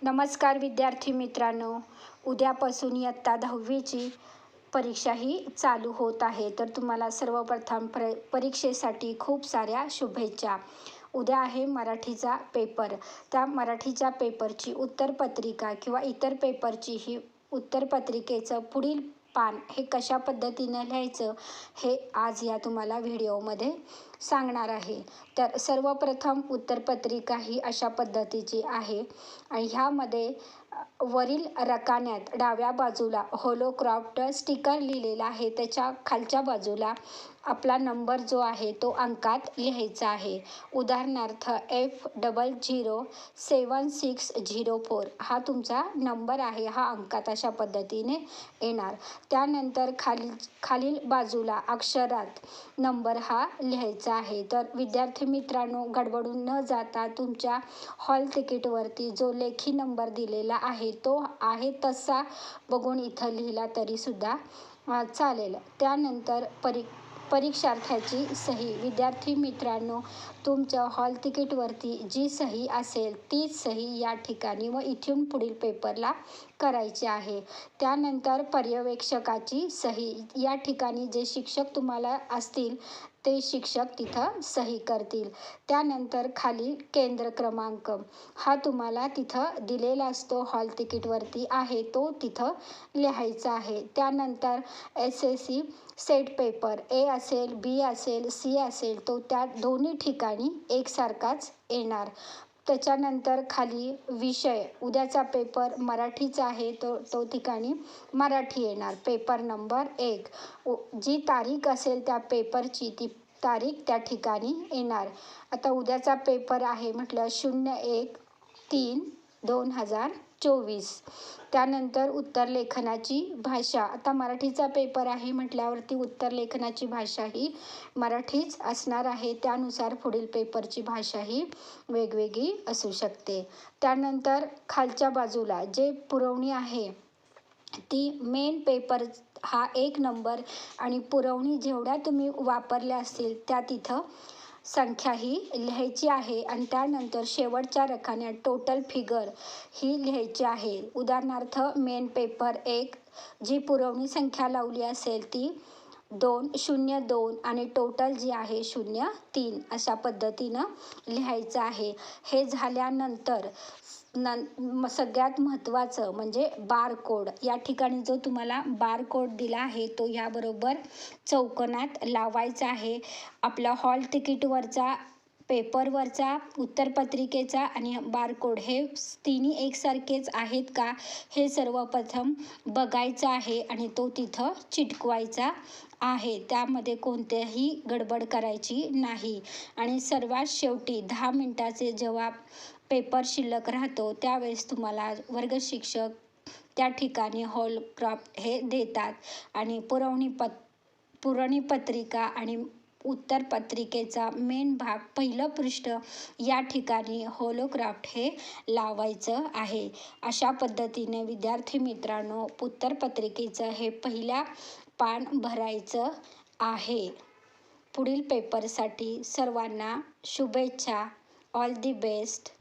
नमस्कार विद्यार्थी मित्रांनो, उद्यापासून इयत्ता 10वीची परीक्षाही चालू होत आहे. तर तुम्हाला सर्वप्रथम परीक्षेसाठी खूप साऱ्या शुभेच्छा. उद्या आहे मराठीचा पेपर. त्या मराठीच्या पेपरची उत्तरपत्रिका किंवा इतर पेपरची ही उत्तरपत्रिकेचं पुढील पान हे कशा पद्धतीनं लिहायचं हे आज या तुम्हाला व्हिडिओमध्ये सांगणार आहे. तर सर्वप्रथम उत्तरपत्रिका ही अशा पद्धतीची आहे आणि ह्यामध्ये वरील रकान्यात डाव्या बाजूला होलोक्रॉप्ट स्टिकर लिहिलेला आहे. त्याच्या खालच्या बाजूला आपला नंबर जो आहे तो अंकात लिहायचा आहे. उदाहरणार्थ F007604 हा तुमचा नंबर आहे. हा अंकात अशा पद्धतीने येणार. त्यानंतर खालील बाजूला अक्षरात नंबर हा लिहायचा आहे. तर विद्यार्थी मित्रांनो, गडबडून न जाता तुमच्या हॉल तिकीटवरती जो लेखी नंबर दिलेला आहे तो आहे तसा बघून इथं लिहिला तरीसुद्धा चालेल. त्यानंतर परीक्षार्थ्याची सही. विद्यार्थी मित्रांनो, तुमच्या हॉल तिकीटवरती जी सही असेल तीच सही या ठिकाणी व इथून पुढील पेपरला करायची आहे. त्यानंतर पर्यवेक्षकाची सही. या ठिकाणी जे शिक्षक तुम्हाला असतील ते शिक्षक तिथं सही करतील. त्यानंतर खाली केंद्र क्रमांक हा तुम्हाला तिथं दिलेला असतो, हॉल तिकीटवरती आहे तो तिथं लिहायचा आहे. त्यानंतर SSC सेट पेपर A असेल, B असेल, C असेल तो त्या दोन्ही ठिकाणी एकसारखाच येणार. त्याच्यानंतर खाली विषय. उद्याचा पेपर मराठीचा आहे तो ठिकाणी मराठी येणार. Paper number 1. जी तारीख असेल त्या पेपरची ती तारीख त्या ठिकाणी येणार. आता उद्याचा पेपर आहे म्हटलं 01/3/2024. त्यानंतर उत्तरलेखनाची भाषा. आता मराठीचा पेपर आहे म्हटल्यावरती उत्तरलेखनाची भाषा ही मराठीच असणार आहे. त्यानुसार पुढील पेपरची भाषा ही वेगवेगळी असू शकते. त्यानंतर खालच्या बाजूला जे पुरवणी आहे ती मेन पेपर हा 1 नंबर आणि पुरवणी जेवढ्या तुम्ही वापरल्या असतील त्या तिथं संख्या ही लिहायची आहे. आणि त्यानंतर शेवटच्या रकान्यात टोटल फिगर ही लिहायची आहे. उदाहरणार्थ मेन पेपर 1 जी पुरवणी संख्या लावली असेल ती 202 आणि टोटल जी आहे 03 अशा पद्धतीनं लिहायचं आहे. हे झाल्यानंतर सगळ्यात महत्त्वाचं म्हणजे बारकोड. या ठिकाणी जो तुम्हाला बारकोड दिला आहे तो ह्याबरोबर चौकोनात लावायचा आहे. आपला हॉल तिकीटवरचा, पेपरवरचा, उत्तरपत्रिकेचा आणि बारकोड हे तिन्ही एकसारखेच आहेत का हे सर्वप्रथम बघायचं आहे आणि तो तिथं चिटकवायचा आहे. त्यामध्ये कोणत्याही गडबड करायची नाही. आणि सर्वात शेवटी 10 मिनिटाचे जेव्हा पेपर शिल्लक राहतो त्यावेळेस तुम्हाला वर्ग शिक्षक त्या ठिकाणी होलोक्रॉप्ट हे देतात आणि पुरवणी पत्रिका आणि उत्तरपत्रिकेचा मेन भाग पहिलं पृष्ठ या ठिकाणी होलोक्रॉप्ट हे लावायचं आहे. अशा पद्धतीने विद्यार्थी मित्रांनो उत्तरपत्रिकेचं हे पहिल्या पान भरायचं आहे. पुढील पेपरसाठी सर्वांना शुभेच्छा. All the best.